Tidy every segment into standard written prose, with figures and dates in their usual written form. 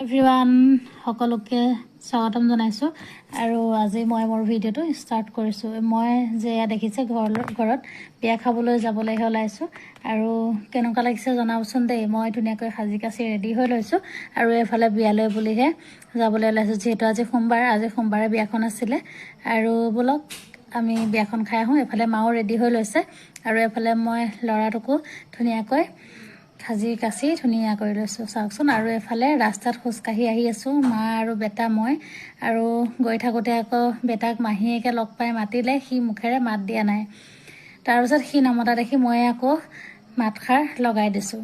Everyone সকলোকে স্বাগতম জনাইছোঁ আৰু আজি মই মোৰ ভিডিঅ'টো ষ্টাৰ্ট কৰিছোঁ। মই যে এয়া দেখিছে ঘৰত বিয়া খাবলৈ যাবলৈহে ওলাইছোঁ আৰু কেনেকুৱা লাগিছে জনাবচোন দেই। মই ধুনীয়াকৈ সাজি কাচি ৰেডি হৈ লৈছোঁ আৰু এফালে বিয়ালৈ বুলিহে যাবলৈ ওলাইছোঁ। যিহেতু আজি সোমবাৰে বিয়াখন আছিলে আৰু ব'লক আমি বিয়াখন খাই আহোঁ। এফালে মাও ৰেডি হৈ লৈছে আৰু এফালে মই ল'ৰাটোকো ধুনীয়াকৈ সাজি কাচি ধুনীয়া কৰি লৈছোঁ চাওকচোন। আৰু এফালে ৰাস্তাত খোজকাঢ়ি আহি আছোঁ, মা আৰু বেটা মই। আৰু গৈ থাকোঁতে আকৌ বেটাক মাহীয়েকে লগ পাই মাতিলে, সি মুখেৰে মাত দিয়া নাই। তাৰপিছত সি নমতা দেখি মই আকৌ মাতষাৰ লগাই দিছোঁ।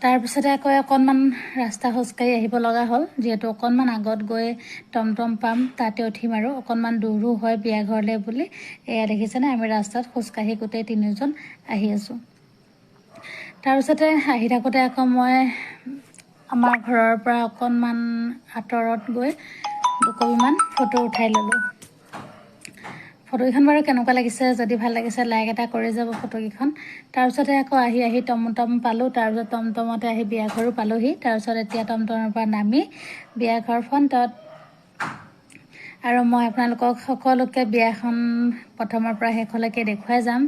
তাৰপিছতে আকৌ অকণমান ৰাস্তা খোজকাঢ়ি আহিব লগা হ'ল, যিহেতু অকণমান আগত গৈ টমটম পাম, তাতে উঠিম আৰু অকণমান দূৰো হয় বিয়া ঘৰলৈ বুলি। এয়া দেখিছেনে, আমি ৰাস্তাত খোজকাঢ়ি গোটেই তিনিওজন আহি আছোঁ। তাৰপিছতে আহি থাকোঁতে আকৌ মই আমাৰ ঘৰৰ পৰা অকণমান আঁতৰত গৈ দুকপিমান ফটো উঠাই ল'লোঁ। ফটোকেইখন বাৰু কেনেকুৱা লাগিছে, যদি ভাল লাগিছে লাইক এটা কৰি যাব ফটোকেইখন। তাৰপিছতে আকৌ আহি টমটম পালোঁ, তাৰপিছত টমটমতে আহি বিয়া ঘৰো পালোঁহি। তাৰপিছত এতিয়া টমটমৰ পৰা নামি বিয়া ঘৰ ফ্ৰণ্টত। আৰু মই আপোনালোকক সকলোকে বিয়াখন প্ৰথমৰ পৰা শেষলৈকে দেখুৱাই যাম।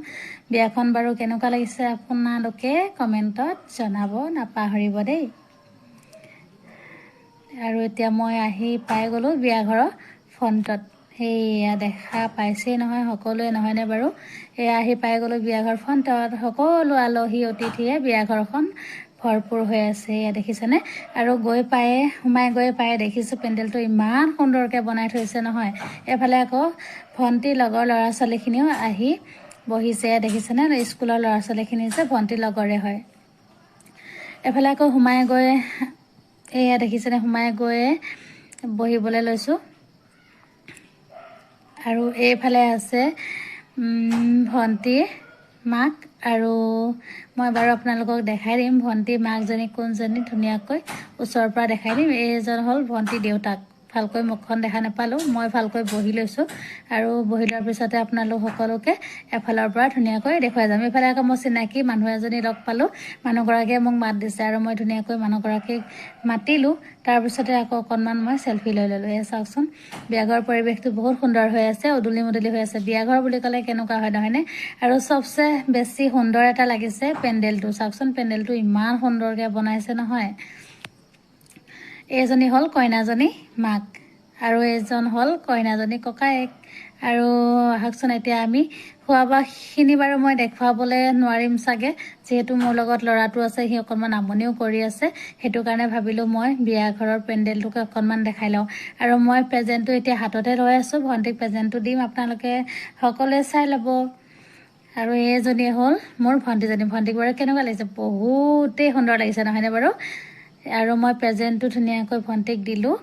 বিয়াখন বাৰু কেনেকুৱা লাগিছে আপোনালোকে কমেণ্টত জনাব নাপাহৰিব দেই। আৰু এতিয়া মই আহি পাই গ'লোঁ বিয়া ঘৰৰ ফ্ৰণ্টত। সেয়া দেখা পাইছেই নহয় সকলোৱে, নহয়নে বাৰু? এয়া আহি পাই গ'লোঁ বিয়া ঘৰ ফ্ৰণ্টত। সকলো আলহী অতিথিয়ে বিয়া ঘৰখন ভৰপূৰ হৈ আছে, এয়া দেখিছেনে? আৰু সোমাই গৈ পায়ে দেখিছোঁ পেণ্ডেলটো ইমান সুন্দৰকৈ বনাই থৈছে নহয়। এইফালে আকৌ ভণ্টিৰ লগৰ ল'ৰা ছোৱালীখিনিও আহি বহিছে, এয়া দেখিছেনে? স্কুলৰ ল'ৰা ছোৱালীখিনি যে ভণ্টিৰ লগৰে হয়। এফালে আকৌ এয়া দেখিছেনে, সোমাই গৈয়ে বহিবলৈ লৈছোঁ। আৰু এইফালে আছে ভণ্টিৰ মাক, আৰু মই বাৰু আপোনালোকক দেখাই দিম ভণ্টিৰ মাকজনী কোনজনী, ধুনীয়াকৈ ওচৰৰ পৰা দেখাই দিম। এইজন হ'ল ভণ্টিৰ দেউতাক। ভালকৈ মুখখন দেখা নাপালোঁ, মই ভালকৈ বহি লৈছোঁ। আৰু বহি লোৱাৰ পিছতে আপোনালোক সকলোকে এফালৰ পৰা ধুনীয়াকৈ দেখুৱাই যাম। এইফালে আকৌ মই চিনাকি মানুহ এজনী লগ পালোঁ, মানুহগৰাকীয়ে মোক মাত দিছে আৰু মই ধুনীয়াকৈ মানুহগৰাকীক মাতিলোঁ। তাৰপিছতে আকৌ অকণমান মই চেলফি লৈ ল'লোঁ। এই চাওকচোন, বিয়াঘৰৰ পৰিৱেশটো বহুত সুন্দৰ হৈ আছে, উদুলি মুদুলি হৈ আছে। বিয়াঘৰ বুলি ক'লে কেনেকুৱা হয় নহয়নে? আৰু চবচে বেছি সুন্দৰ এটা লাগিছে পেণ্ডেলটো। চাওকচোন, পেণ্ডেলটো ইমান সুন্দৰকৈ বনাইছে নহয়। এইজনী হ'ল কইনাজনী মাক আৰু এইজন হ'ল কইনাজনী ককায়েক। আৰু আহকচোন এতিয়া আমি খোৱা বোৱাখিনি বাৰু মই দেখুৱাবলৈ নোৱাৰিম চাগে, যিহেতু মোৰ লগত ল'ৰাটো আছে, সি অকণমান আমনিও কৰি আছে। সেইটো কাৰণে ভাবিলোঁ মই বিয়া ঘৰৰ পেণ্ডেলটোকে অকণমান দেখাই লওঁ। আৰু মই প্ৰেজেণ্টটো এতিয়া হাততে লৈ আছোঁ, ভণ্টিক প্ৰেজেণ্টটো দিম, আপোনালোকে সকলোৱে চাই ল'ব। আৰু এইজনী হ'ল মোৰ ভণ্টিজনী। ভণ্টিক বাৰু কেনেকুৱা লাগিছে? বহুতেই সুন্দৰ লাগিছে নহয়নে বাৰু? আৰু মই প্ৰেজেণ্টটো ধুনীয়াকৈ ভণ্টিক দিলোঁ।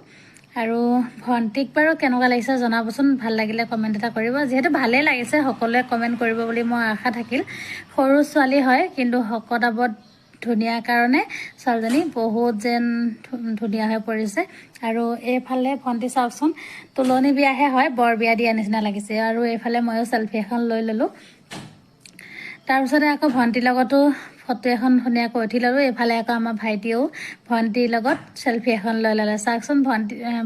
আৰু ভণ্টিক বাৰু কেনেকুৱা লাগিছে জনাবচোন, ভাল লাগিলে কমেণ্ট এটা কৰিব। যিহেতু ভালেই লাগিছে, সকলোৱে কমেণ্ট কৰিব বুলি মই আশা থাকিল। সৰু ছোৱালী হয়, কিন্তু শকত আৱত ধুনীয়া কাৰণে ছোৱালীজনী বহুত যেন ধুনীয়া হৈ পৰিছে। আৰু এইফালে ভণ্টি চাওকচোন, তোলনি বিয়াহে হয়, বৰ বিয়া দিয়া নিচিনা লাগিছে। আৰু এইফালে ময়ো চেলফি এখন লৈ ল'লোঁ। তাৰপিছতে আকৌ ভণ্টিৰ লগতো ফটো এখন ধুনীয়াকৈ উঠি ল'লোঁ। এইফালে আকৌ আমাৰ ভাইটিয়েও ভণ্টিৰ লগত চেলফি এখন লৈ ল'লে। চাওকচোন,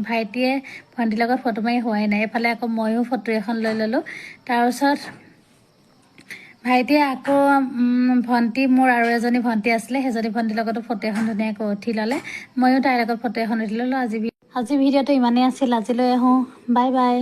ভাইটিয়ে ভণ্টিৰ লগত ফটো মাৰি হোৱাই নাই। এইফালে আকৌ ময়ো ফটো এখন লৈ ল'লোঁ। তাৰপিছত ভাইটিয়ে আকৌ মোৰ আৰু এজনী ভণ্টি আছিলে, সেইজনী ভণ্টিৰ লগতো ফটো এখন ধুনীয়াকৈ উঠি ল'লে। ময়ো তাইৰ লগত ফটো এখন উঠি ল'লোঁ। আজি ভিডিঅ'টো ইমানেই আছিল, আজিলৈ আহোঁ, বাই বাই।